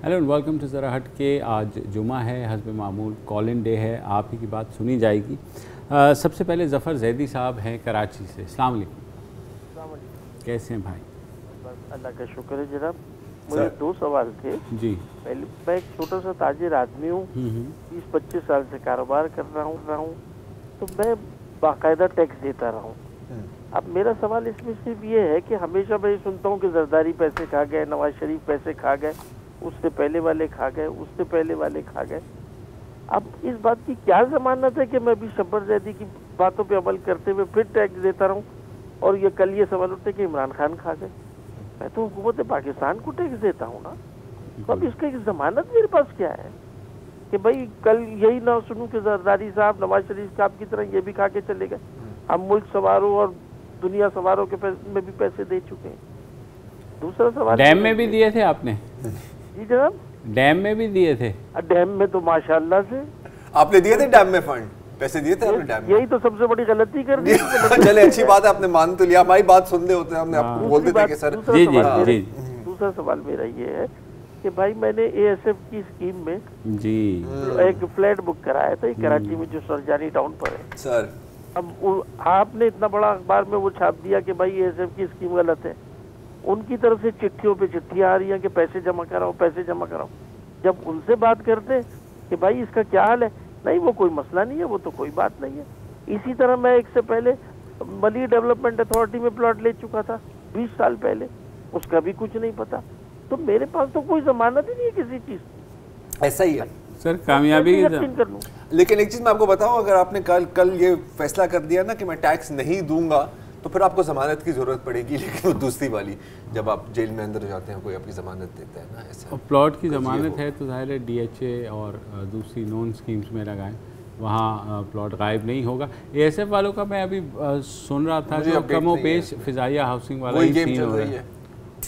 Hello and welcome to ज़रा हट के। आज जुमा है, हस्ब मामूल कॉल इन डे है, आप ही की बात सुनी जाएगी। सबसे पहले ज़फ़र जैदी साहब हैं कराची से। अस्सलाम वालेकुम। कैसे हैं भाई? बस अल्लाह का शुक्र है जनाब। मुझे दो सवाल थे जी। पहले, मैं एक छोटा सा ताजिर आदमी हूँ, 20-25 साल से कारोबार कर रहा हूँ, तो मैं बाकायदा टैक्स देता रहा हूँ। अब मेरा सवाल इसमें सिर्फ ये है कि हमेशा मैं सुनता हूँ कि जरदारी पैसे खा गए, नवाज शरीफ पैसे खा गए, उससे पहले वाले खा गए, उससे पहले वाले खा गए। अब इस बात की क्या जमानत है कि मैं भी शब्बर जैदी की बातों पे अमल करते हुए फिर टैक्स देता रहूं? और ये कल ये सवाल उठते कि इमरान खान खा गए, मैं तो हुकूमत पाकिस्तान को टैक्स देता हूँ ना, तो अब इसका एक जमानत मेरे पास क्या है कि भाई कल यही ना सुनूं कि जरदारी साहब नवाज शरीफ साहब की तरह ये भी खा के चले गए। हम मुल्क सवारों और दुनिया सवारों के में भी पैसे दे चुके हैं। दूसरा सवाल, डैम में भी दिए थे आपने? जी जनाब, डैम में भी दिए थे? डैम में तो माशाल्लाह से आपने दिए थे, डैम में फंड पैसे दिए थे आपने डैम में? यही तो सबसे बड़ी गलती कर दी। चले अच्छी बात है, आपने मान तो लिया, हमारी बात सुन रहे होते हैं, हमने आपको बोल देते कि सर। दूसरा सवाल मेरा ये है कि भाई मैंने एएसएफ की स्कीम में जी एक फ्लैट बुक कराया था कराची में जो सरजानी टाउन पर है सर। अब आपने इतना बड़ा अखबार में वो छाप दिया कि भाई एएसएफ की स्कीम गलत है। उनकी तरफ से चिट्ठियों पे चिट्ठियां आ रही हैं कि पैसे जमा कराओ, पैसे जमा कराओ। जब उनसे बात करते कि भाई इसका क्या हाल है, नहीं वो कोई मसला नहीं है, वो तो कोई बात नहीं है। इसी तरह मैं एक से पहले मली डेवलपमेंट अथॉरिटी में प्लॉट ले चुका था 20 साल पहले, उसका भी कुछ नहीं पता। तो मेरे पास तो कोई जमानत ही नहीं है किसी चीज। ऐसा ही है सर, कामयाबी कर लूं। लेकिन एक चीज मैं आपको बताऊं, अगर आपने कल ये फैसला कर दिया ना कि मैं टैक्स नहीं दूंगा, तो फिर आपको जमानत की जरूरत पड़ेगी। लेकिन वो दूसरी वाली, जब आप जेल में अंदर जाते हैं कोई आपकी जमानत देता है ना, ऐसा। और प्लॉट की जमानत है तो जाहिर है डीएचए और दूसरी नॉन स्कीम्स में लगाएं, वहाँ प्लॉट गायब नहीं होगा। एएसएफ वालों का मैं अभी सुन रहा था कि कमोपेश फिजाइया हाउसिंग वाला ही सीन हो रहा है,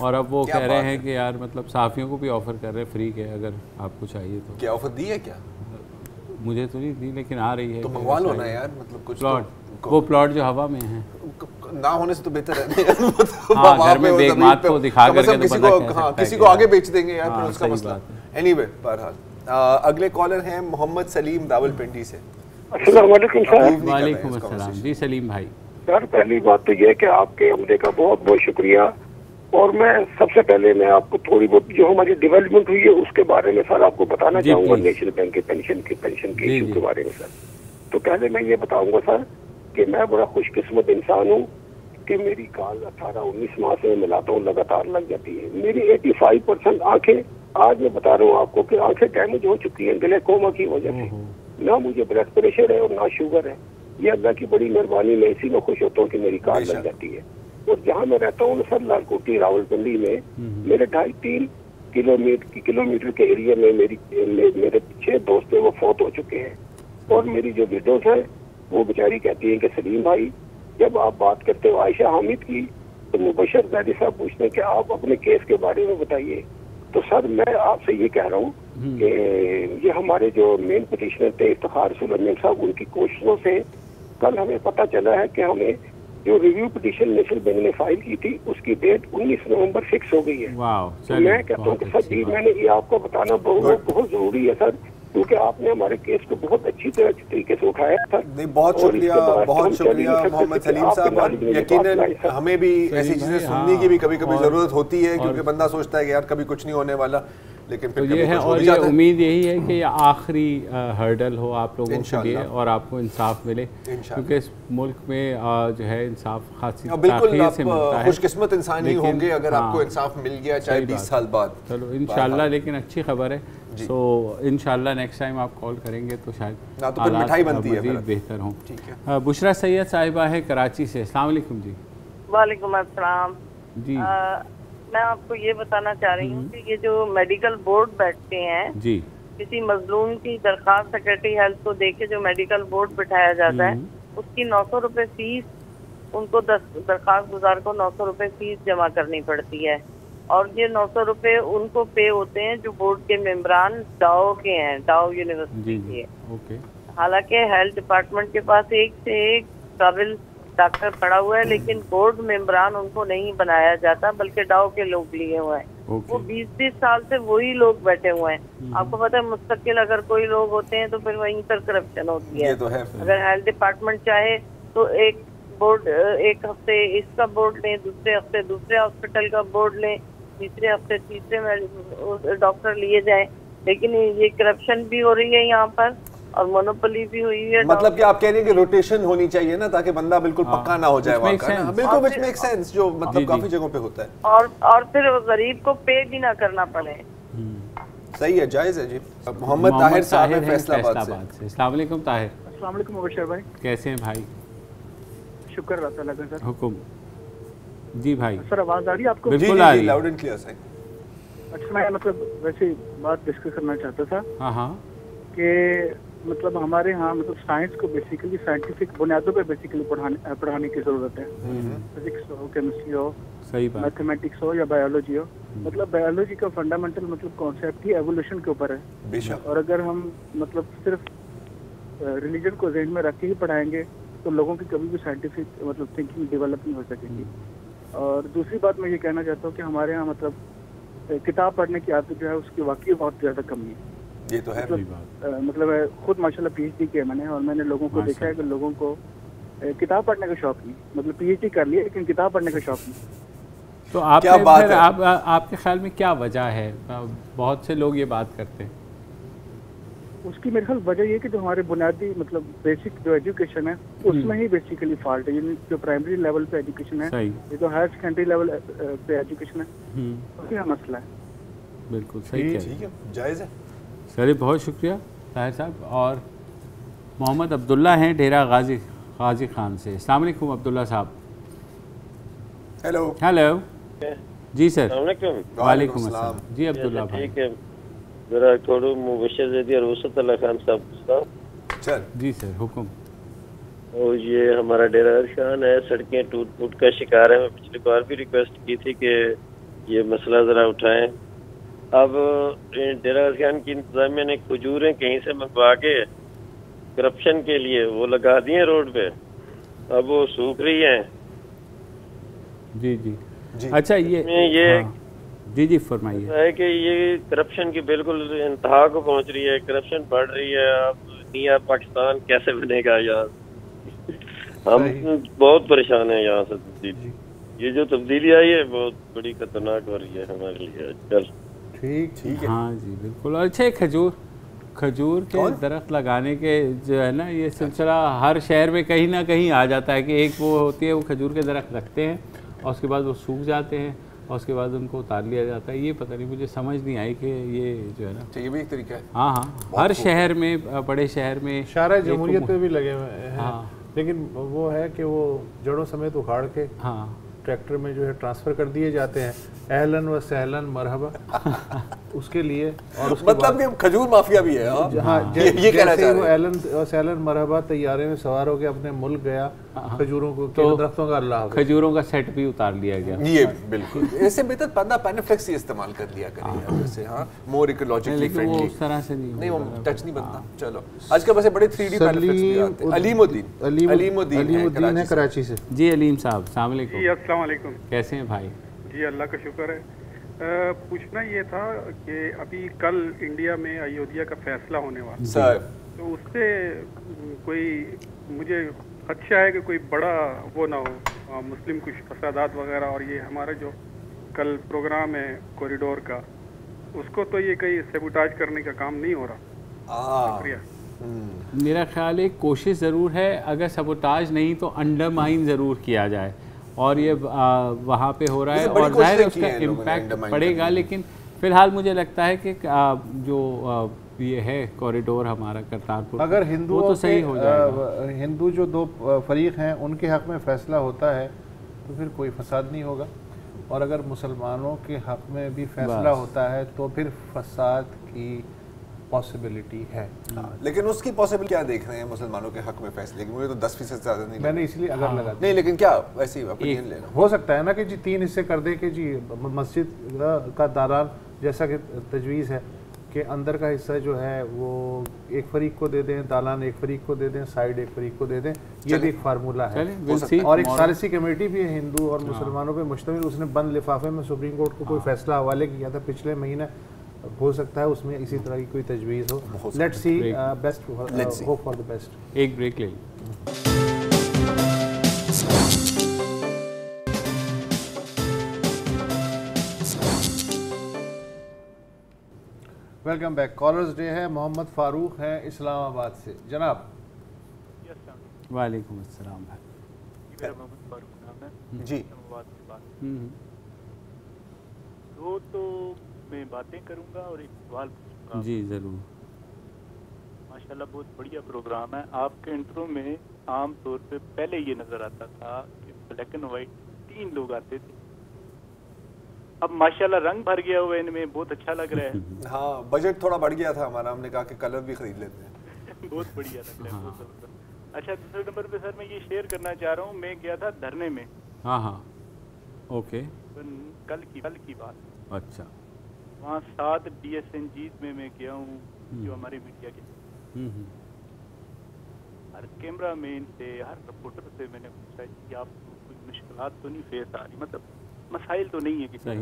और अब वो कह रहे हैं कि यार मतलब साफियों को भी ऑफर कर रहे हैं फ्री के, अगर आपको चाहिए तो। क्या ऑफर दी है? क्या मुझे तो नहीं दी, लेकिन आ रही है। तो मंगवा लो ना यार, मतलब कुछ प्लॉट वो प्लॉट जो हवा में है ना होने से तो बेहतर है। घर में बेगमात को दिखा करके किसी को आगे बेच देंगे यार, फिर उसका मसला। एनीवे, बहरहाल अगले कॉलर हैं मोहम्मद सलीम रावलपिंडी से। अस्सलाम वालेकुम सर। वालेकुम अस्सलाम जी सलीम भाई। सर पहली बात तो ये है कि आपके अमले का बहुत बहुत शुक्रिया, और मैं सबसे पहले मैं आपको थोड़ी बहुत जो हमारी डेवलपमेंट हुई है उसके बारे में सर आपको बताना चाहूँगा, नेशनल बैंक के पेंशन के इशू के बारे में सर। तो पहले मैं ये बताऊंगा सर कि मैं बड़ा खुशकिस्मत इंसान हूँ कि मेरी काल 18-19 माह से मिलाता हूँ लगातार लग जाती है। मेरी 85% आंखें, आज मैं बता रहा हूँ आपको कि आंखें डैमेज हो चुकी हैं ग्लाइकोमा की वजह से। ना मुझे ब्लड प्रेशर है और ना शुगर है, ये अल्लाह की बड़ी मेहरबानी। मैं इसी में खुश होता हूँ कि मेरी काल लग जाती है। और जहाँ मैं रहता हूँ सर लालकोटी रावलपिंडी में, मेरे 2.5-3 किलोमीटर के एरिया में मेरे 6 दोस्त हैं वो फौत हो चुके हैं। और मेरी जो विडोज है वो बेचारी कहती है कि सलीम भाई जब आप बात करते हो आयशा हामिद की, तो मुबशर जैदी साहब पूछते हैं कि आप अपने केस के बारे में बताइए। तो सर मैं आपसे ये कह रहा हूँ कि ये हमारे जो मेन पिटिशनर थे इफ्तिखार सुलेमान साहब, उनकी कोशिशों से कल हमें पता चला है कि हमें जो रिव्यू पिटीशन नेशनल बैंक ने फाइल की थी उसकी डेट 19 नवंबर फिक्स हो गई है। तो मैं कहता हूँ कि सर जी मैंने ये आपको बताना बहुत जरूरी है सर, क्योंकि आपने हमारे केस को बहुत अच्छी तरीके से उठाया था। नहीं, बहुत शुक्रिया मोहम्मद सलीम साहब। यकीनन हमें भी ऐसी चीजें सुनने की भी कभी कभी जरूरत होती है, क्योंकि बंदा सोचता है कि यार कभी कुछ नहीं होने वाला, लेकिन फिर ये है। और ये उम्मीद यही है कि ये आखिरी हर्डल हो आप लोगों के लिए और आपको इंसाफ मिले, क्योंकि इस मुल्क में जो है इंसाफ खासी ताख़ीर से मिलता है। खुशकिस्मत इंसान ही होंगे अगर आपको इंसाफ मिल गया, चाहे 20 साल बाद। चलो इंशाल्लाह, लेकिन अच्छी खबर है। सो इंशाल्लाह नेक्स्ट टाइम आप कॉल करेंगे तो शायद तो मिठाई बनती है बेहतर हों। बुशरा सैयद साहिबा है कराची से। अस्सलाम वालेकुम जी। वालेकुम अस्सलाम जी। मैं आपको ये बताना चाह रही हूँ कि ये जो मेडिकल बोर्ड बैठते हैं जी, किसी मजलूम की दरखास्त सेक्रेटरी हेल्थ को देके जो मेडिकल बोर्ड बिठाया जाता है, उसकी 900 रुपये फीस, उनको दरखास्त गुजार को 900 रुपये फीस जमा करनी पड़ती है। और ये 900 रुपये उनको पे होते हैं जो बोर्ड के मेंबरान डाओ के हैं, डाओ यूनिवर्सिटी के। हालांकि हेल्थ डिपार्टमेंट के पास एक से एक काबिल डॉक्टर पड़ा हुआ है, लेकिन बोर्ड मेंबरान उनको नहीं बनाया जाता, बल्कि डाओ के लोग लिए हुए हैं। वो 20-20 साल से वही लोग बैठे हुए हैं। आपको पता है मुस्तकिल अगर कोई लोग होते हैं तो फिर वहीं पर करप्शन होती है। ये तो है। अगर हेल्थ डिपार्टमेंट चाहे तो एक हफ्ते इसका बोर्ड लें, दूसरे हफ्ते दूसरे हॉस्पिटल का बोर्ड लें, तीसरे हफ्ते तीसरे डॉक्टर लिए जाए, लेकिन ये करप्शन भी हो रही है यहाँ पर और मोनोपोली भी हुई है। मतलब कि आप कह रहे हैं कि रोटेशन होनी चाहिए ना, ताकि बंदा बिल्कुल पक्का ना हो जाए वहाँ का ना। बिल्कुल व्हिच मेक सेंस, जो मतलब काफी जगहों पे होता है। और फिर गरीब को पे भी ना करना पड़े। सही है, जायज है जी। मोहम्मद ताहिर साहब है फैसलाबाद से। अस्सलाम वालेकुम ताहिर। अस्सलाम वालेकुम मुबशर भाई, कैसे हैं भाई? शुक्र अल्लाह ताला का सर। हुकुम जी भाई। सर आवाज आ रही है आपको? बिल्कुल आ रही है, लाउड एंड क्लियर सही। अच्छा, मैं मतलब वैसे बात डिस्कस करना चाहता था। हाँ कि मतलब हमारे यहाँ मतलब साइंस को बेसिकली साइंटिफिक बुनियादों पे बेसिकली पढ़ाने की जरूरत है। फिजिक्स हो, केमिस्ट्री हो, सही बात, मैथमेटिक्स हो या बायोलॉजी हो। मतलब बायोलॉजी का फंडामेंटल मतलब कॉन्सेप्ट ही एवोल्यूशन के ऊपर है बेशक। और अगर हम मतलब सिर्फ रिलीजन को ज़हन में रख के ही पढ़ाएंगे तो लोगों की कभी भी साइंटिफिक मतलब थिंकिंग डेवलप नहीं हो सकेगी। और दूसरी बात मैं ये कहना चाहता हूँ कि हमारे यहाँ मतलब किताब पढ़ने की आदत जो है उसकी वाकई बहुत ज़्यादा कमी है। ये तो है। मतलब खुद माशाल्लाह PhD किया मैंने और मैंने लोगों को देखा है कि लोगों को किताब पढ़ने का शौक नहीं, मतलब PhD कर लिया लेकिन किताब पढ़ने का शौक नहीं। तो आपके ख्याल में क्या वजह है? बहुत से लोग ये बात करते हैं। उसकी मेरे ख्याल वजह ये कि जो हमारे बुनियादी मतलब बेसिक जो एजुकेशन है उसमें ही बेसिकली फॉल्ट है। यानी जो प्राइमरी लेवल पे एजुकेशन है, ये जो हायर सेकेंडरी लेवल पे एजुकेशन है, उसका मसला है। बिल्कुल सही है, जायज़ है। सर बहुत शुक्रिया ताहिर साहब। और मोहम्मद अब्दुल्ला हैं डेरा गाजी खान से। अस्सलाम वालेकुम अब्दुल्ला साहब। हेलो। जी सर। वालेकुम अस्सलाम जी अब्दुल्ला भाई। ठीक है, जरा थोड़ा मुबशर ज़ैदी और वसत अल्लाह खान साहब। जी सर हुक्म। और ये हमारा डेरा खान है, सड़कें टूट फूट का शिकार है। मैं पिछली बार भी रिक्वेस्ट की थी कि ये मसला ज़रा उठाएं। अब डेरा खान की इंतजामिया ने खजूरें कहीं से मंगवा के करप्शन के लिए वो लगा दिए रोड पे, अब वो सूख रही हैं। जी। अच्छा ये जी फरमाइए। है कि ये करप्शन की बिल्कुल इंतहा को पहुंच रही है, करप्शन बढ़ रही है। अब निया पाकिस्तान कैसे बनेगा यार? हम बहुत परेशान हैं यहाँ से तब्दीली। ये जो तब्दीली आई है बहुत बड़ी खतरनाक हो रही है हमारे लिए। चल ठीक है। हाँ जी बिल्कुल। अच्छा, खजूर के दरख्त लगाने के जो है ना ये सिलसिला हर शहर में कहीं ना कहीं आ जाता है कि एक वो होती है, वो खजूर के दरख्त रखते हैं और उसके बाद वो सूख जाते हैं और उसके बाद उनको उतार लिया जाता है। ये पता नहीं, मुझे समझ नहीं आई कि ये जो है ना, ये भी एक तरीका है। हाँ हर शहर में, बड़े शहर में शारा जमहूरियत पे भी लगे हुए हैं। लेकिन वो है कि वो जड़ों समेत उखाड़ के ट्रैक्टर में जो है ट्रांसफर कर दिए जाते हैं। अहलन व सहलन मरहबा उसके लिए। और उसके मतलब कि खजूर माफिया भी है। हाँ, ये कहना चाह रहे हैं। अहलन व सहलन मरहबा तैयारे में सवार होकर अपने मुल्क गया, खजूरों को तो दरख्तों का अल्लाह, खजूरों का सेट भी उतार लिया गया। ये बिल्कुल इससे बेहतर पन्ना पैनाफ्लेक्स ही इस्तेमाल कर लिया करिए वैसे। हाँ, मोर इकोलॉजिकली फ्रेंडली। उस तरह से नहीं वो टच नहीं बनता। चलो आजकल वैसे बड़े 3D पैनाफ्लेक्स भी आते हैं। अलीमुद्दीन है कराची से। जी अलीम साहब अस्सलाम वालेकुम। जी अस्सलाम वालेकुम। कैसे हैं भाई? जी अल्लाह का शुक्र है। पूछना ये था कि अभी कल इंडिया में अयोध्या का फैसला होने वाला सर, तो उससे कोई मुझे खदशा है कि कोई बड़ा वो ना हो, मुस्लिम कुछ फसादात वगैरह। और ये हमारा जो कल प्रोग्राम है कॉरिडोर का, उसको तो ये कहीं सेबोटाज करने का काम नहीं हो रहा। शुक्रिया। मेरा ख्याल है कोशिश ज़रूर है, अगर सबोटाज नहीं तो अंडरमाइन ज़रूर किया जाए और ये वहाँ पे हो रहा है और जाहिर है उसका इम्पैक्ट पड़ेगा। लेकिन फ़िलहाल मुझे लगता है कि जो ये है कॉरिडोर हमारा करतारपुर, अगर हिंदू तो सही हो जाएगा। हिंदू जो दो फरीक हैं उनके हक़ में फ़ैसला होता है तो फिर कोई फसाद नहीं होगा, और अगर मुसलमानों के हक़ में भी फ़ैसला होता है तो फिर फसाद की पॉसिबिलिटी है। लेकिन उसकी पॉसिबिलिटी क्या देख रहे हैं मुसलमानों के हक में फैसले की? मुझे तो 10% ज़्यादा नहीं। मैंने इसलिए अगर लगा नहीं, लेकिन क्या वैसे ही ओपिनियन लेना हो सकता है ना कि जी 3 हिस्से कर दे कि जी मस्जिद का दारान जैसा कि तजवीज़ है के अंदर का हिस्सा जो है वो एक फरीक को दे दें, दालान एक फरीक को दे दें, साइड एक फरीक को दे दें, ये भी एक फार्मूला है। और एक सालिसी कमेटी भी है हिंदू और मुसलमानों पे मुश्तमिल, उसने बंद लिफाफे में सुप्रीम कोर्ट को कोई फैसला हवाले किया था पिछले महीने, हो सकता है उसमें इसी तरह की कोई तजवीज़ हो। Let's see, best, hope for the best. एक ब्रेक ले लें। Welcome back. कॉलर्स डे है। मोहम्मद फारूक हैं इस्लामाबाद से। जनाब। वालेकुम अस्सलाम भाई। मेरा मोहम्मद फारूक नाम है जी। इस्लामाबाद की बात तो मैं बातें करूंगा और एक सवाल पूछूंगा। जी ज़रूर। माशाल्लाह बहुत बढ़िया प्रोग्राम है। आपके इंट्रो में आम तौर पे पहले ये नजर आता था कि ब्लैक एंड वाइट 3 लोग आते थे, अब माशाल्लाह रंग भर गया हुआ इनमें, बहुत अच्छा लग रहा है। हाँ, बजट थोड़ा बढ़ गया था हमारा, हमने कहा कि कलर भी खरीद लेते हैं। बहुत बढ़िया लग रहा है, बहुत जबरदस्त। अच्छा, दूसरे नंबर पे सर मैं ये शेयर करना चाह रहा हूँ, मैं गया था धरने में। हाँ हाँ, ओके। कल की बात। अच्छा। वहाँ 7 DSNGs में मैं गया हूँ जो हमारे मीडिया के। हर कैमरा मैन से, हर रिपोर्टर से मैंने पूछा कि आपको कोई मुश्किलात तो नहीं फेस आ रही, मतलब मसाइल तो नहीं है किसी तरह।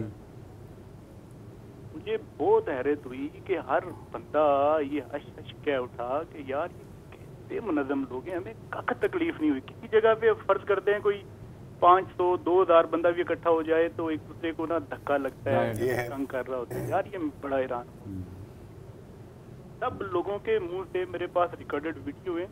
मुझे बहुत हैरत हुई कि हर बंदा ये हश कह उठा कि यार ये कैसे मुनज़्ज़म लोग हैं, हमें कख तकलीफ नहीं हुई। किसी जगह पे फर्ज करते हैं कोई 500 2000 बंदा भी इकट्ठा हो जाए तो एक दूसरे को ना धक्का लगता है, तंग कर रहा होता है। यार ये बड़ा हैरान, सब लोगों के मुंह से मेरे पास रिकॉर्डेड वीडियो है।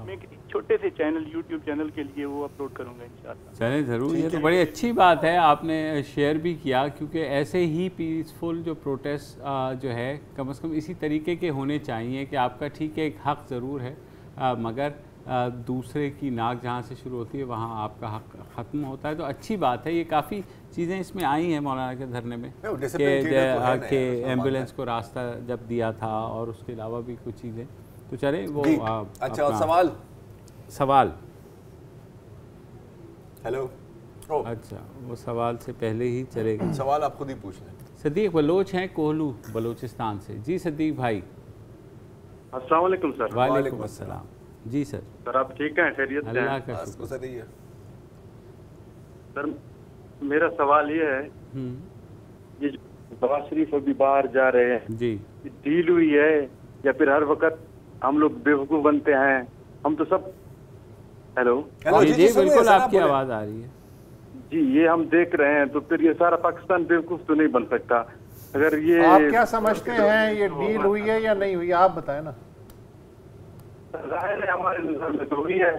मैं किसी छोटे से चैनल, यूट्यूब चैनल के लिए वो अपलोड करूंगा इंशाल्लाह। चलें ज़रूर, ये तो बड़ी अच्छी बात है, आपने शेयर भी किया, क्योंकि ऐसे ही पीसफुल जो प्रोटेस्ट जो है कम से कम इसी तरीके के होने चाहिए कि आपका ठीक है, एक हक़ ज़रूर है, मगर दूसरे की नाक जहाँ से शुरू होती है वहाँ आपका हक़ ख़त्म होता है। तो अच्छी बात है, ये काफ़ी चीज़ें इसमें आई हैं मौलाना के धरने में कि एम्बुलेंस को रास्ता जब दिया था और उसके अलावा भी कुछ चीज़ें। तो चले वो अच्छा, और सवाल हेलो। अच्छा, वो सवाल से पहले ही चलेगा। सवाल आप खुद ही पूछ लें। सदीक बलोच हैं कोहलू बलोचिस्तान से। जी सदीक भाई। अस्सलाम वालेकुम सर। वालेकुम अस्सलाम। जी सर। सर आप ठीक हैं, खैरियत से हैं? अल्लाह का शुक्र है। सर मेरा सवाल ये है, ये नवाज शरीफ अभी बाहर जा रहे हैं जी, डील हुई है या फिर हर वक्त हम लोग बेवकूफ़ बनते हैं? हम तो सब हेलो जी बिल्कुल आपकी आवाज़ आ रही है जी, ये हम देख रहे हैं, तो फिर ये सारा पाकिस्तान बेवकूफ़ तो नहीं बन सकता। अगर ये आप क्या समझते हैं, ये डील हुई है या नहीं हुई, आप बताएं ना। जाहिर है हमारे नजर में तो हुई है,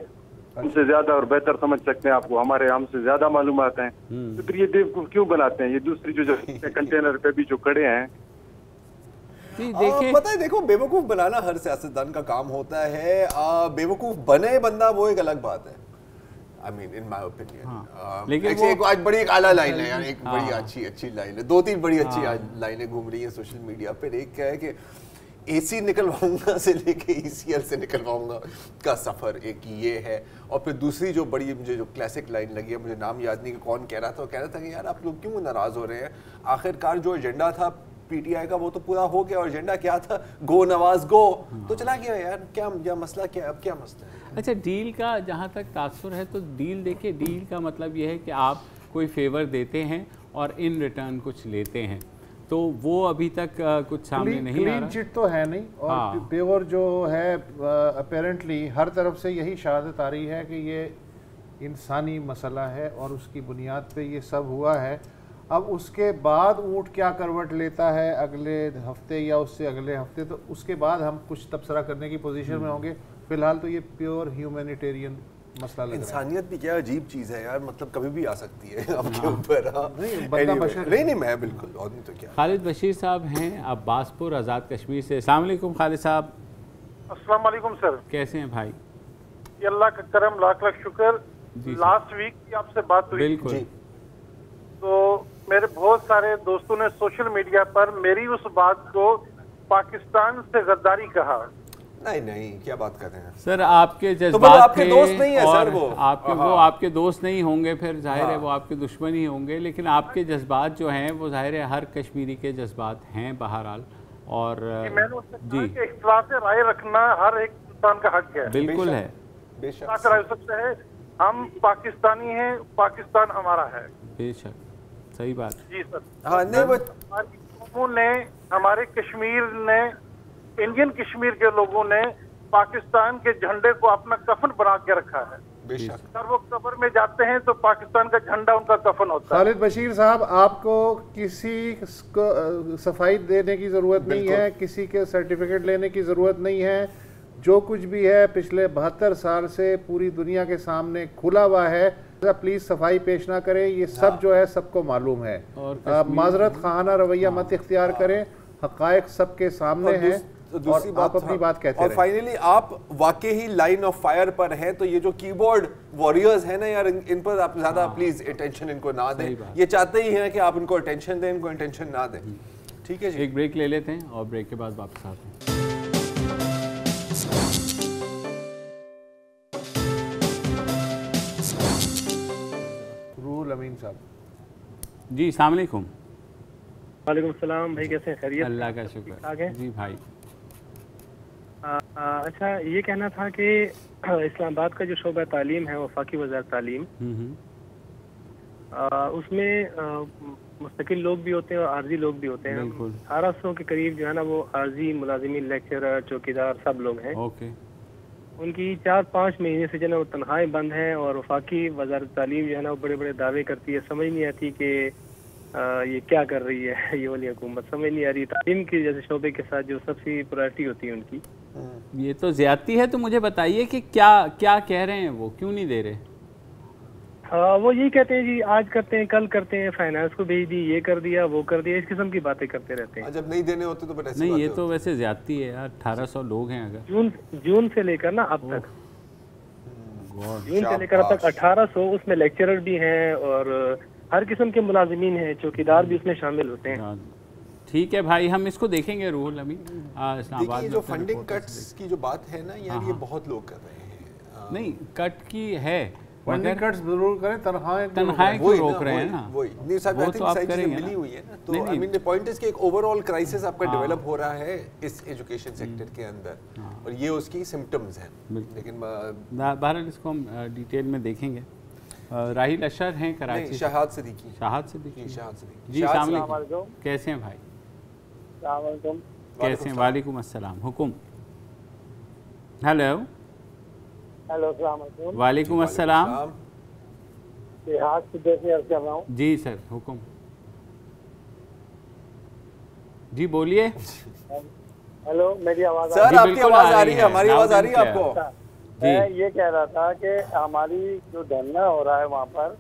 हमसे ज्यादा और बेहतर समझ सकते हैं आपको, हमारे हमसे ज्यादा मालूमात हैं। तो फिर ये बेवकूफ क्यों बनाते हैं? ये दूसरी जो कंटेनर पे भी जो खड़े हैं, पता है, देखो बेवकूफ बनाना हर सियासतदान का काम होता है, बेवकूफ बने बंदा वो एक अलग बात है। I mean, in my opinion, लेकिन एक आज बड़ी एक आला लाइन है यार, एक बड़ी अच्छी लाइन है, 2-3 बड़ी अच्छी लाइनें घूम रही है सोशल मीडिया पे। एक क्या है कि AC निकलवाऊंगा से लेके ECL से निकलवाऊंगा का सफ़र, एक ये है। और फिर दूसरी जो बड़ी मुझे जो क्लासिक लाइन लगी है, मुझे नाम याद नहीं कि कौन कह रहा था, कह रहा था कि यार आप लोग क्यों नाराज़ हो रहे हैं, आखिरकार जो एजेंडा था PTI का वो तो पूरा हो गया, और एजेंडा क्या था, गो नवाज गो, तो चला गया यार, क्या मसला क्या है, अब क्या मसला है? अच्छा, डील का जहाँ तक तासुर है, तो डील देखिए, डील का मतलब ये है कि आप कोई फेवर देते हैं और इन रिटर्न कुछ लेते हैं, तो वो अभी तक कुछ सामने नहीं आ रहा। चिट तो है नहीं, और पेवर जो है अपेरेंटली हर तरफ से यही शहादत आ रही है कि ये इंसानी मसला है और उसकी बुनियाद पे ये सब हुआ है। अब उसके बाद ऊँट क्या करवट लेता है अगले हफ्ते या उससे अगले हफ्ते, तो उसके बाद हम कुछ तबसरा करने की पोजीशन में होंगे। फिलहाल तो ये प्योर ह्यूमैनिटेरियन मसला लग रहा है। इंसानियत भी क्या अजीब चीज़ है यार, मतलब कभी भी आ सकती है आपके ऊपर। नहीं, मैं बिल्कुल, और नहीं तो क्या। खालिद बशीर साहब हैं अब्बासपुर आज़ाद कश्मीर से। अस्सलाम वालेकुम खालिद साहब। अस्सलाम वालेकुम सर। कैसे हैं भाई? अल्लाह का करम, लाख लाख शुक्र। लास्ट वीक की आपसे बात हुई। बिल्कुल। तो मेरे बहुत सारे दोस्तों ने सोशल मीडिया पर मेरी उस बात को पाकिस्तान से गद्दारी कहा। नहीं, क्या बात कर रहे हैं सर? आपके जज्बात तो आपके दोस्त नहीं है सर, वो आपके दोस्त नहीं होंगे, फिर जाहिर है वो आपके दुश्मन ही होंगे, लेकिन आपके जज्बात जो हैं वो जाहिर है हर कश्मीरी के जज्बात हैं बहरहाल। और मैंने उससे कहा कि इख्तिलाफ से राय रखना हर एक इंसान का हक है। बिल्कुल है, बेशक राय सकते हैं। हम पाकिस्तानी हैं, पाकिस्तान हमारा है। बेशक, सही बात। जी सर। हाँ, नहीं वो हमारी कौमों ने, हमारे कश्मीर ने, इंडियन कश्मीर के लोगों ने पाकिस्तान के झंडे को अपना कफन बना के रखा है। बेशक सर वो कब्र में जाते हैं तो पाकिस्तान का झंडा उनका कफन होता है। खालिद बशीर साहब, आपको किसी को सफाई देने की ज़रूरत नहीं है, किसी के सर्टिफिकेट लेने की ज़रूरत नहीं है। जो कुछ भी है पिछले 72 साल से पूरी दुनिया के सामने खुला हुआ है। प्लीज़ सफाई पेश ना करें, ये सब जो है सबको मालूम है। माजरत खाना रवैया मत इख्तियार करें, हक़ाइक़ सबके सामने हैं। दूसरी बात, अपनी बात कहते हैं। और फाइनली आप वाकई ही लाइन ऑफ फायर पर हैं, तो ये जो कीबोर्ड वॉरियर्स हैं ना यार, इन पर आप ज्यादा प्लीज अटेंशन इनको ना दें। ये चाहते ही हैं कि आप इनको अटेंशन दें, इनको अटेंशन ना दें। ठीक है जी, एक ब्रेक ले लेते हैं और ब्रेक के बाद वापस आते हैं। रूहुल अमीन साहब जी, अस्सलाम वालेकुम। वालेकुम सलाम भाई, कैसे हैं? खैरियत? अल्लाह का शुक्र जी भाई। अच्छा, ये कहना था कि इस्लामाबाद का जो शोबा तालीम है, वफाकी वज़ारत तालीम, उसमें मुस्तकिल लोग भी होते हैं और आर्जी लोग भी होते हैं। 1800 के करीब जो है ना, वो आर्जी मुलाजिमीन, लेक्चरर, चौकीदार सब लोग हैं। उनकी 4-5 महीने से जो है वो तनख्वाहें बंद हैं और वफाकी वज़ारत तालीम जो है ना वो बड़े बड़े दावे करती है। समझ नहीं आती कि ये क्या कर रही है ये वाली हुकूमत, समझ नहीं आ रही। तालीम की जैसे शोबे के साथ जो सबसे प्रायोरिटी होती है उनकी, ये तो ज्यादती है। तो मुझे बताइए कि क्या क्या कह रहे हैं वो, क्यों नहीं दे रहे? वो यही कहते हैं जी, आज करते हैं, कल करते हैं, फाइनेंस को भेज दी, ये कर दिया, वो कर दिया, इस किस्म की बातें करते रहते हैं। जब नहीं देने होते तो ऐसी नहीं, ये तो वैसे ज्यादती है यार। 1800 लोग हैं अगर जून से लेकर ना अब तक, जून से लेकर अब तक 1800, उसमें लेक्चरर भी हैं और हर किस्म के मुलाजिमीन हैं, चौकीदार भी उसमें शामिल होते हैं। ठीक है भाई, हम इसको देखेंगे रूहुल अमीन। देखिए, जो फंडिंग कट्स की जो बात है ना यार, ये बहुत लोग कर रहे हैं। नहीं, कट की है, फंडिंग कट्स जरूर करें, तनख्वाहें क्यों रोक रहे हैं ना, वही नहीं साहब, आई थिंक सारी चीजें मिली हुई है ना। तो I mean the point is कि एक ओवरऑल क्राइसिस आपका डेवलप हो रहा है इस एजुकेशन सेक्टर के अंदर, और ये उसकी सिम्टम्स हैं। लेकिन बहरहाल इसको हम डिटेल में देखेंगे। राहिल अशर हैं कराची, शहाद सिद्दीकी। शहाद सिद्दीकी जी, अस्सलाम वालेकुम। कैसे हैं भाई? कैसे हैं? वालेकुम अस्सलाम। हुकुम। हेलो वालेकुम अस्सलाम। जी सर, हुकुम। जी बोलिए। हेलो, मेरी आवाज़ सर, आपकी आवाज़ आ रही है, हमारी आवाज़ आ रही है आपको? मैं ये कह रहा था कि हमारी जो धरना हो रहा है वहाँ पर,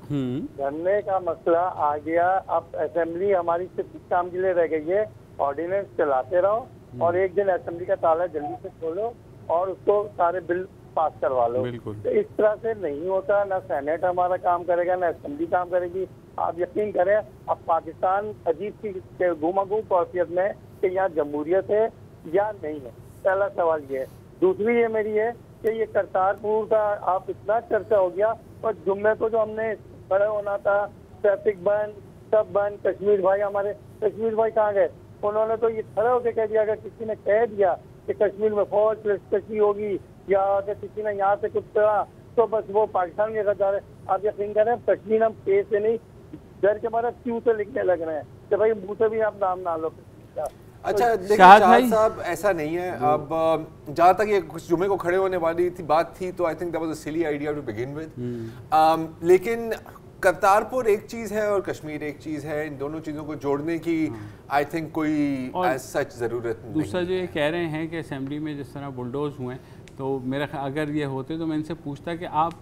धरने का मसला आ गया। अब असेंबली हमारी सिर्फ काम के लिए रह गई है, ऑर्डिनेंस चलाते रहो और एक दिन असेंबली का ताला जल्दी से खोलो और उसको सारे बिल पास करवा लो। तो इस तरह से नहीं होता, ना सेनेट हमारा काम करेगा, ना असेंबली काम करेगी। आप यकीन करें, अब पाकिस्तान अजीब सी घूमाघूम कैफियत में कि यहाँ जमहूरियत है या नहीं है। पहला सवाल ये है। दूसरी ये मेरी है कि ये करतारपुर का आप इतना चर्चा हो गया, और जुम्मे को जो हमने खड़े होना था, ट्रैफिक बंद, सब बंद। कश्मीर भाई, हमारे कश्मीर भाई कहाँ गए? उन्होंने तो ये खड़े होकर कह दिया, अगर किसी ने कह दिया कि कश्मीर में फौज कश्मी होगी या अगर किसी ने यहाँ से कुछ कहा तो बस वो पाकिस्तान के गद्दार है। आप यकीन करें, कश्मीर हम पेश से नहीं, डर के मारे क्यों से लिखने लग रहे हैं कि भाई मुँह से भी आप नाम ना लो। अच्छा, देखिए शाहद साहब, ऐसा नहीं है। अब जहाँ तक ये कुछ जुमे को खड़े होने वाली बात थी, तो I think that was a silly idea to begin with. लेकिन करतारपुर एक चीज़ है और कश्मीर एक चीज़ है। इन दोनों चीज़ों को जोड़ने की आई थिंक कोई एज सच ज़रूरत नहीं। दूसरा जो ये कह रहे हैं कि असेंबली में जिस तरह बुलडोज हुए, तो मेरा अगर ये होते तो मैं इनसे पूछता कि आप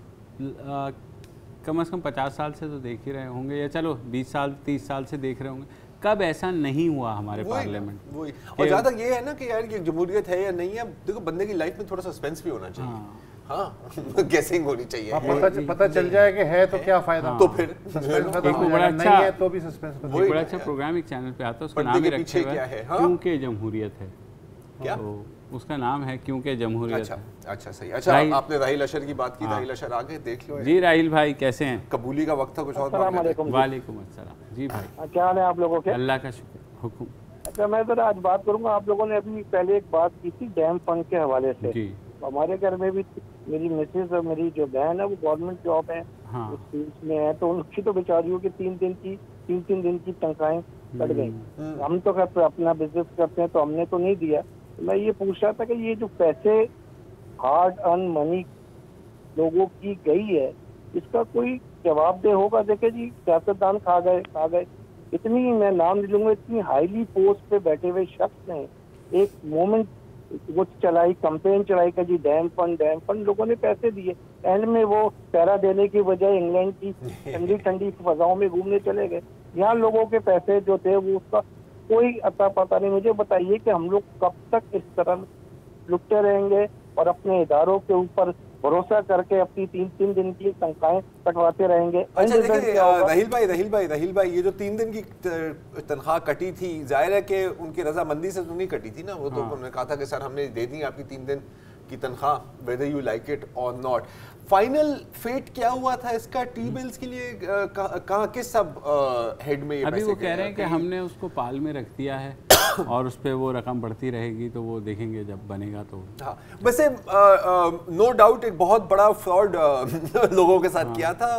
कम से कम 50 साल से तो देख ही रहे होंगे, या चलो 20 साल 30 साल से देख रहे होंगे, कब ऐसा नहीं हुआ हमारे पार्लियामेंट? वही। और जहाँ तक ये है ना कि यार ये जमहूरियत है या नहीं है, देखो बंदे की लाइफ में थोड़ा सस्पेंस भी होना चाहिए। हाँ, गेसिंग होनी चाहिए। पता चल जाए कि है तो क्या फायदा। तो फिर एक बड़ा अच्छा नहीं है तो भी सस्पेंस। बड़ा अच्छा प्रोग्राम एक चैनल पे आता है, उसका नाम ही रखा हुआ है क्योंकि जमहूरियत है। क्या उसका नाम है? क्योंकि जमहूरियत। अच्छा, अच्छा, सही। अच्छा, आपने राहिल अशर की बात की। राहिल अशर आगे देख लो जी। राहिल भाई कैसे हैं? कबूली का वक्त था, कुछ और। वालेकुम अस्सलाम। जी भाई, क्या हाल है आप लोगों के? अल्लाह का शुक्र। हुकुम। सर मैं सर आज बात करूंगा, आप लोगों ने अभी पहले एक बात की थी डैम फंड के हवाले से। तो हमारे घर में भी मेरी मिसेज और मेरी जो बहन है वो गवर्नमेंट जॉब है, उसमें है, तो उनकी तो बेचारियों की 3 दिन की तनख्वाहें कट गई। हम तो अपना बिजनेस करते हैं तो हमने तो नहीं दिया। तो मैं ये पूछ रहा था कि ये जो पैसे हार्ड अर्न मनी लोगों की गई है, इसका कोई जवाबदेह होगा? देखे जी सियासतदान खा गए, इतनी मैं नाम नहीं लूंगा, इतनी हाईली पोस्ट पे बैठे हुए शख्स ने एक मोमेंट वो चलाई, कैंपेन चलाई कि जी डैम फंड, लोगों ने पैसे दिए, एंड में वो पैरा देने की बजाय इंग्लैंड की ठंडी ठंडी फजाओं में घूमने चले गए। यहाँ लोगों के पैसे जो थे वो उसका कोई अता पता नहीं। मुझे बताइए कि हम लोग कब तक इस तरह लुटते रहेंगे और अपने इदारों के ऊपर भरोसा करके अपनी 3 दिन की तनख्वाहें कटवाते रहेंगे? अच्छा देखिए राहिल भाई, ये जो 3 दिन की तनख्वाह कटी थी, जाहिर है कि उनकी रजामंदी से तो नहीं कटी थी ना, वो तो उन्होंने कहा था कि सर हमने दे दी आपकी 3 दिन की तनख्वाह, वेदर यू लाइक इट और नॉट। फाइनल फेट क्या हुआ था इसका टी बिल्स के लिए? कहाँ किस सब हेड में? अभी वो कह रहे हैं कि हमने उसको पाल में रख दिया है और उस पर वो रकम बढ़ती रहेगी, तो वो देखेंगे जब बनेगा तो। हाँ, वैसे नो डाउट एक बहुत बड़ा फ्रॉड लोगों के साथ किया था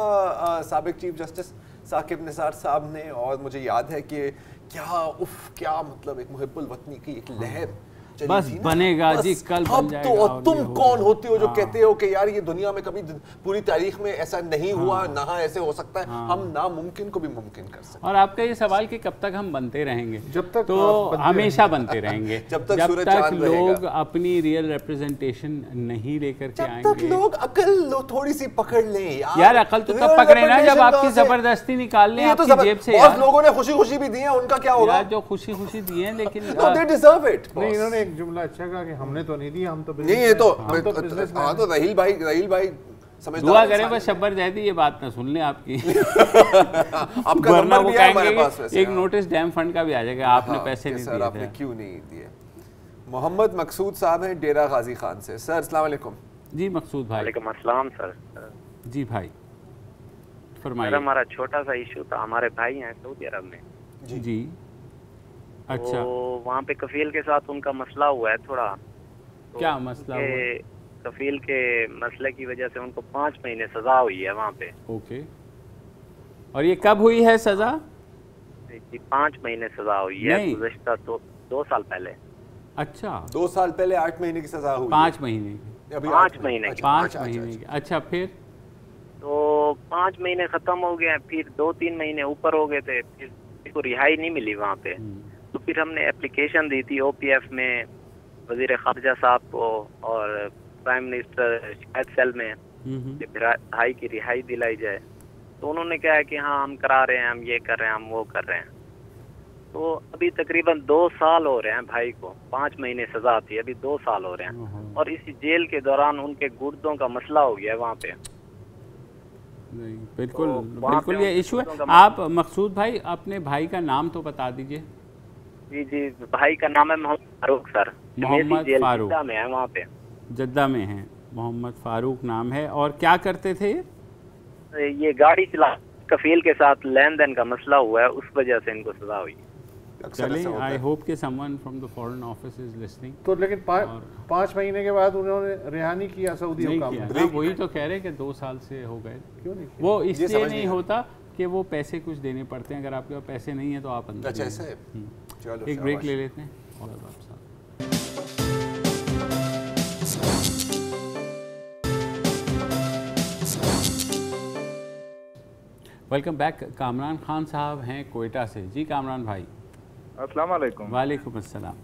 साबिक चीफ जस्टिस साकिब निसार साहब ने, और मुझे याद है कि क्या मतलब एक मुहिब्बुल वतनी की एक लहर बस बनेगा जी, कल बन जाएगा। तो तुम कौन होते हो जो कहते हो कि यार ये दुनिया में कभी पूरी तारीख में ऐसा नहीं हुआ, ना ऐसे हो सकता है, हम नामुमकिन को भी मुमकिन कर सकते हैं। और आपका ये सवाल कि कब तक हम बनते रहेंगे? जब तक तो हमेशा बनते रहेंगे जब तक लोग अपनी रियल रिप्रेजेंटेशन नहीं लेकर के आएंगे। जब तक लोग अकल थोड़ी सी पकड़ लें यार, अकल तो तब पकड़े ना जब आपकी जबरदस्ती निकाल लें आपकी जेब से। बहुत लोगों ने खुशी भी दी है, उनका क्या होगा? जो खुशी दी है, लेकिन दे डिजर्व इट। इन्होंने जुमला अच्छा कहा कि हमने तो नहीं दिया, हम तो नहीं, ये तो हाँ, तो राहिल भाई दुआ करें बस शब्बर जायदी ये बात ना सुन ले आपकी। आपका नंबर भी है हमारे पास वैसे। एक नोटिस डैम फंड का भी आ जाएगा, आपने पैसे नहीं दिए, आपने क्यों नहीं दिए? मोहम्मद मकसूद साहब हैं डेरा गाजी खान से। सर अस्सलाम वालेकुम। जी मकसूद भाई। वालेकुम अस्सलाम सर। जी भाई फरमाइए। हमारा छोटा सा इशू था, हमारे भाई हैं सऊदी अरब में। जी अच्छा। तो वहाँ पे कफील के साथ उनका मसला हुआ है थोड़ा। तो क्या मसला हुआ? कफील के मसले की वजह से उनको 5 महीने सजा हुई है वहाँ पे। ओके, और ये कब हुई है सजा? 5 महीने सजा हुई है, गुज़श्ता 2 साल पहले। अच्छा, 2 साल पहले 8 महीने की सजा हुई? 5 महीने की। 5 महीने की। 5 महीने की। अच्छा, फिर तो 5 महीने खत्म हो गए, फिर 2-3 महीने ऊपर हो गए थे, फिर को रिहाई नहीं मिली वहाँ पे। तो फिर हमने एप्लीकेशन दी थी OPF में वजीर खारजा साहब को और प्राइम मिनिस्टर शिकायत सेल में कि भाई की रिहाई दिलाई जाए। तो उन्होंने कहा है कि हाँ हम करा रहे हैं, हम ये कर रहे हैं, हम वो कर रहे हैं। तो अभी तकरीबन 2 साल हो रहे हैं भाई को, 5 महीने सजा थी, अभी 2 साल हो रहे हैं। और इसी जेल के दौरान उनके गुर्दों का मसला हो गया है वहाँ पे। नहीं, बिल्कुल ये इशू है। आप मकसूद भाई अपने भाई का नाम तो बता दीजिए। जी भाई का नाम है मोहम्मद फारूक सर। मोहम्मद फारूक जद्दा में है, वहाँ पे जद्दा में है। मोहम्मद फारूक नाम है। और क्या करते थे ये गाड़ी चला, कफील के साथ लेन देन का मसला हुआ है, उस वजह से इनको सजा हुई। चलिए, आई होप कि someone from the foreign office is listening. तो लेकिन 5 महीने के बाद उन्होंने रिहा नहीं किया सऊदी हुकाम ने। वही तो कह रहे कि 2 साल से हो गए। क्यों नहीं? वो इसलिए नहीं होता कि वो पैसे कुछ देने पड़ते हैं, अगर आपके पास पैसे नहीं है तो आप अंदर। अच्छा ऐसा है। चलो एक ब्रेक ले लेते हैं और वापस वेलकम बैक। कामरान खान साहब हैं कोयटा से। जी कामरान भाई। अस्सलाम वालेकुम। वालेकुम अस्सलाम।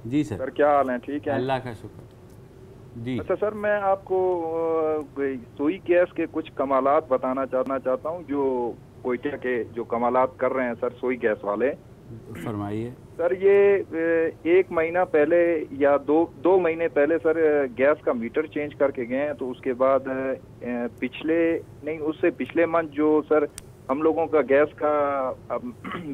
जी सर क्या हाल है? ठीक है, अल्लाह का शुक्र। जी अच्छा सर, मैं आपको सुई गैस के कुछ कमालात बताना चाहता हूँ जो कोयटा के जो कमालात कर रहे हैं सर सुई गैस वाले। फरमाइए सर। ये 1 महीना पहले या 2 महीने पहले सर गैस का मीटर चेंज करके गए हैं। तो उसके बाद उससे पिछले मंथ जो सर हम लोगों का गैस का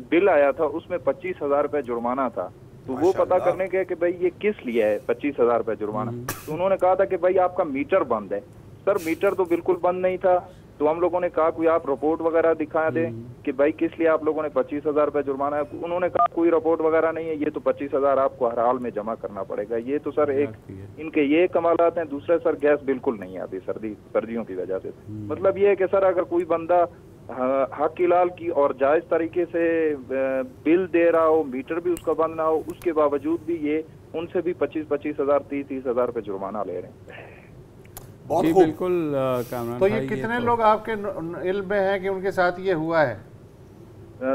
बिल आया था उसमें 25,000 रुपये जुर्माना था। तो वो पता करने के कि भाई ये किस लिए है 25,000 रुपये जुर्माना। तो उन्होंने कहा था कि भाई आपका मीटर बंद है। सर मीटर तो बिल्कुल बंद नहीं था। तो हम लोगों ने कहा कोई आप रिपोर्ट वगैरह दिखा दें कि भाई किस लिए आप लोगों ने 25,000 रुपये जुर्माना है। उन्होंने कहा कोई रिपोर्ट वगैरह नहीं है, ये तो 25,000 आपको हर हाल में जमा करना पड़ेगा। ये तो सर एक इनके ये कमालात हैं। दूसरे सर गैस बिल्कुल नहीं आती सर्दियों की वजह से। मतलब ये है कि सर अगर कोई बंदा हक इलाल की और जायज तरीके से बिल दे रहा हो, मीटर भी उसका बंद ना हो, उसके बावजूद भी ये उनसे भी 25,000 30,000 रुपये जुर्माना ले रहे हैं। जी बिल्कुल कामरान तो ये कितने लोग आपके इल्म में हैं कि उनके साथ ये हुआ है?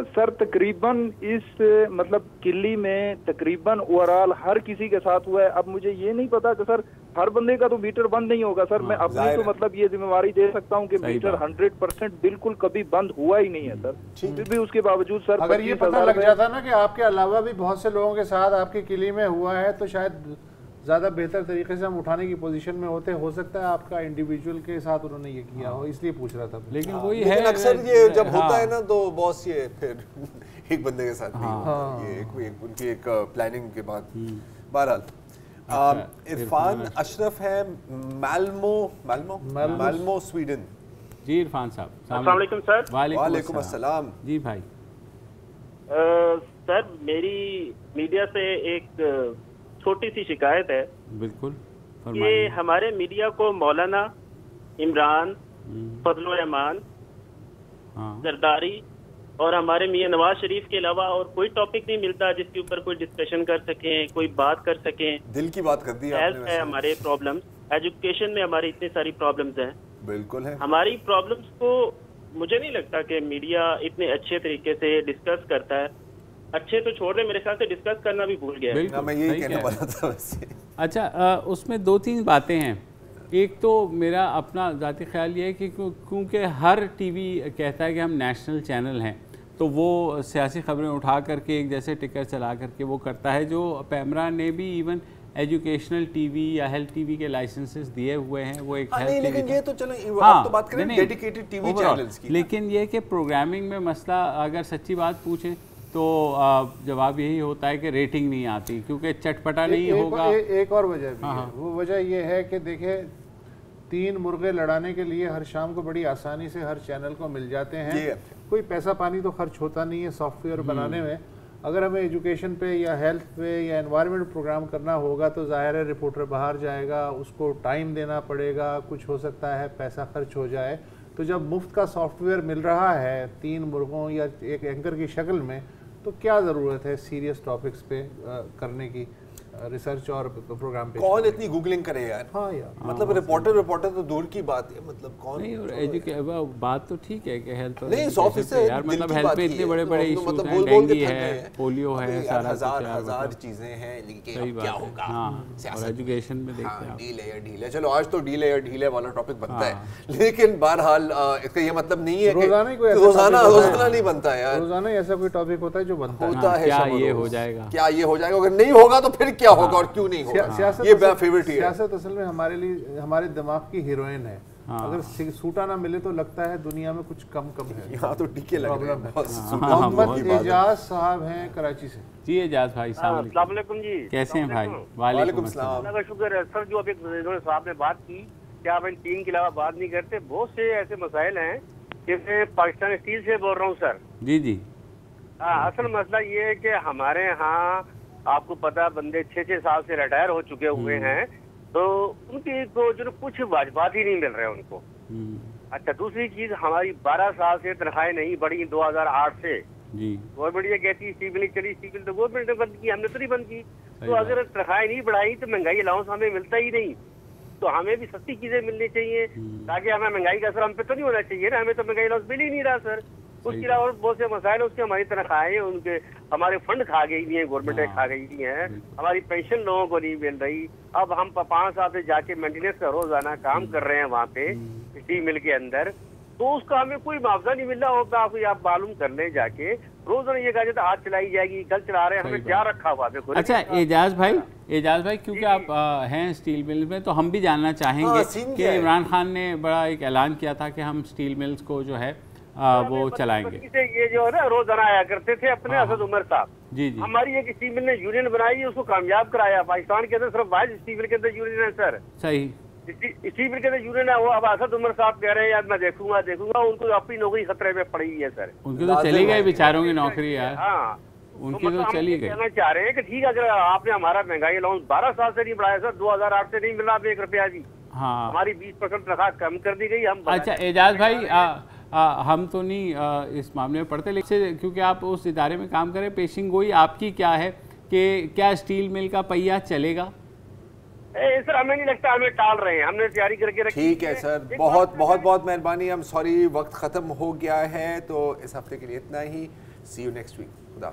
सर तकरीबन इस मतलब किली में तकरीबन ओवरऑल हर किसी के साथ हुआ है। अब मुझे ये नहीं पता कि सर हर बंदे का तो मीटर बंद नहीं होगा सर। मैं अपनी तो मतलब ये जिम्मेवारी दे सकता हूँ कि मीटर 100% बिल्कुल कभी बंद हुआ ही नहीं है सर। फिर भी उसके बावजूद सर अगर ये पता लग जाता ना कि आपके अलावा भी बहुत से लोगों के साथ आपकी किली में हुआ है तो शायद ज़्यादा बेहतर तरीके से हम उठाने की पोजीशन में होते। हो सकता है आपका इंडिविजुअल के साथ उन्होंने ये किया हो, इसलिए पूछ रहा था। लेकिन वही है अक्सर ये जब होता है ना तो बॉस ये फिर एक बंदे के साथ नहीं, ये उनकी एक प्लानिंग के बाद। बहरहाल इरफान अशरफ है माल्मो स्वीडन। जी इरफान साहब अस्सलाम वालेकुम सर। वालेकुम अस्सलाम। जी भाई सर मेरी मीडिया से एक छोटी सी शिकायत है। बिल्कुल कि हमारे मीडिया को मौलाना इमरान, फजलुर रहमान, जरदारी और हमारे मियां नवाज शरीफ के अलावा और कोई टॉपिक नहीं मिलता जिसके ऊपर कोई डिस्कशन कर सकें, कोई बात कर सकें। दिल की बात कर दी आपने। हेल्थ है हमारे प्रॉब्लम्स, एजुकेशन में हमारी इतनी सारी प्रॉब्लम्स हैं। बिल्कुल है। हमारी प्रॉब्लम्स को मुझे नहीं लगता कि मीडिया इतने अच्छे तरीके से डिस्कस करता है। अच्छे तो छोड़ रहे, मेरे ख्याल से डिस्कस करना भी भूल गया है। मैं यही कहने वाला था वैसे। अच्छा उसमें 2-3 बातें हैं। एक तो मेरा अपना ज़ाती ख्याल ये है कि क्योंकि हर टीवी कहता है कि हम नेशनल चैनल हैं तो वो सियासी खबरें उठा करके एक जैसे टिकर चला करके वो करता है। जो पैमरा ने भी इवन एजुकेशनल टीवी या हेल्थ टीवी के लाइसेंसेस दिए हुए हैं, वो एक हेल्थ टीवी। लेकिन ये तो चलो आप तो बात करें डेडिकेटेड टीवी चैनल्स की। लेकिन ये कि प्रोग्रामिंग में मसला अगर सच्ची बात पूछें तो जवाब यही होता है कि रेटिंग नहीं आती क्योंकि चटपटा नहीं होगा। एक और वजह भी है। वो वजह ये है कि देखिए 3 मुर्गे लड़ाने के लिए हर शाम को बड़ी आसानी से हर चैनल को मिल जाते हैं। कोई पैसा पानी तो खर्च होता नहीं है सॉफ्टवेयर बनाने में। अगर हमें एजुकेशन पे या हेल्थ पे या एनवायरनमेंट प्रोग्राम करना होगा तो ज़ाहिर है रिपोर्टर बाहर जाएगा, उसको टाइम देना पड़ेगा, कुछ हो सकता है पैसा खर्च हो जाए। तो जब मुफ्त का सॉफ्टवेयर मिल रहा है 3 मुर्गों या एक एंकर की शक्ल में तो क्या ज़रूरत है सीरियस टॉपिक्स पे करने की, रिसर्च और प्रोग्राम पे। कौन इतनी गूगलिंग करे यार। हाँ यार मतलब रिपोर्टर तो दूर की बात है। मतलब कौन नहीं। और बात तो ठीक है कि हेल्थ नहीं 100% यार मतलब हेल्थ में इतने बड़े इश्यूज हैं, डेंगू है, पोलियो है, सारा हजार चीजें हैं। लेकिन क्या होगा और एजुकेशन में देखते हैं ढीले। चलो आज तो ढीले वाला टॉपिक बनता है। लेकिन बहरहाल इसका ये मतलब नहीं है कि रोजाना नहीं बनता है यार। रोजाना ऐसा कोई टॉपिक होता है जो बनता है। क्या ये हो जाएगा, क्या ये हो जाएगा, अगर नहीं होगा तो फिर क्या होगा और क्यों नहीं होगा। ये मेरा फेवरेट है। सियासत असल में हमारे लिए हमारे दिमाग की हीरोइन है। अगर सूटा ना मिले तो लगता है दुनिया में कुछ कम है। यहाँ तो टीके लग रहे हैं। मोहम्मद एजाज साहब हैं कराची से। जी एजाज भाई अस्सलाम वालेकुम जी। कैसे हैं भाई? वालेकुम सलाम। अल्लाह का शुक्र है सर। जो अभी साहब ने बात की क्या आप इन 3 के अलावा बात नहीं करते? बहुत से ऐसे मसाइल हैं जैसे पाकिस्तान स्टील से बोल रहा हूँ सर। जी। असल मसला ये है कि हमारे यहाँ आपको पता बंदे 6-6 साल से रिटायर हो चुके हुए हैं तो उनकी तो जो कुछ वाजबात ही नहीं मिल रहे उनको। अच्छा दूसरी चीज हमारी 12 साल से तनख्वाहें नहीं बढ़ी 2008 से। गवर्नमेंट ये कहती सिविल चली, सिविल तो गवर्नमेंट ने बंद की, हमने तो नहीं बंद की। तो अगर तनख्वाहें नहीं बढ़ाई तो महंगाई अलाउंस हमें मिलता ही नहीं। तो हमें भी सस्ती चीजें मिलनी चाहिए ताकि हमें महंगाई का असर हम पे तो नहीं होना चाहिए ना। हमें तो महंगाई अलाउंस मिल ही नहीं रहा सर। उसके अलावा बहुत से मसाइल उसके हमारी तनख्वाहें उनके हमारे फंड खा गई हुई है, गवर्नमेंट खा गई हुई है, हमारी पेंशन लोगों को नहीं मिल रही। अब हम 5 साल से जाके मेंटेनेंस का रोजाना काम कर रहे हैं वहाँ पे स्टील मिल के अंदर, तो उसका हमें कोई मुआवजा नहीं मिल रहा होगा। आप मालूम कर लें जाके। रोजाना ये कहा जाता है आज चलाई जाएगी, कल चला रहे हैं, हमें क्या रखा हुआ है। अच्छा एजाज भाई क्योंकि आप हैं स्टील मिल में तो हम भी जानना चाहेंगे कि इमरान खान ने बड़ा एक ऐलान किया था कि हम स्टील मिल्स को जो है वो चलाएंगे। ये जो है ना रोजाना आया करते थे अपने असद उमर साहब। जी। हमारी एक स्टील मिल ने यूनियन बनाई, उसको कामयाब कराया। पाकिस्तान के अंदर सिर्फ वाइज स्टील मिल के अंदर यूनियन है सर। सही। इसी फिर कहते यूनियन है वो अब असद उमर साहब कह रहे हैं यार मैं देखूंगा उनको अपनी नौकरी खतरे में पड़ी है सर। उनकी तो चली गई बेचारों की नौकरी यार। हाँ उनकी तो चली गई। कहना चाह रहे हैं कि ठीक है अगर आपने हमारा महंगाई अलाउंस 12 साल से नहीं बढ़ाया सर, 2008 से नहीं मिला अब 1 रुपया भी। हाँ हमारी 20% तनख्वाह कम कर दी गई। हम अच्छा एजाज भाई हम तो नहीं इस मामले में पढ़ते, लेकिन क्योंकि आप उस इदारे में काम करें, पेशिंग गोई आपकी क्या है कि क्या स्टील मिल का पहिया चलेगा? सर हमें नहीं लगता, हमें टाल रहे हैं, हमने तैयारी करके रखी। ठीक है सर, बहुत बहुत बहुत मेहरबानी। हम सॉरी वक्त खत्म हो गया है, तो इस हफ्ते के लिए इतना ही। सी यू नेक्स्ट वीक। खुदा।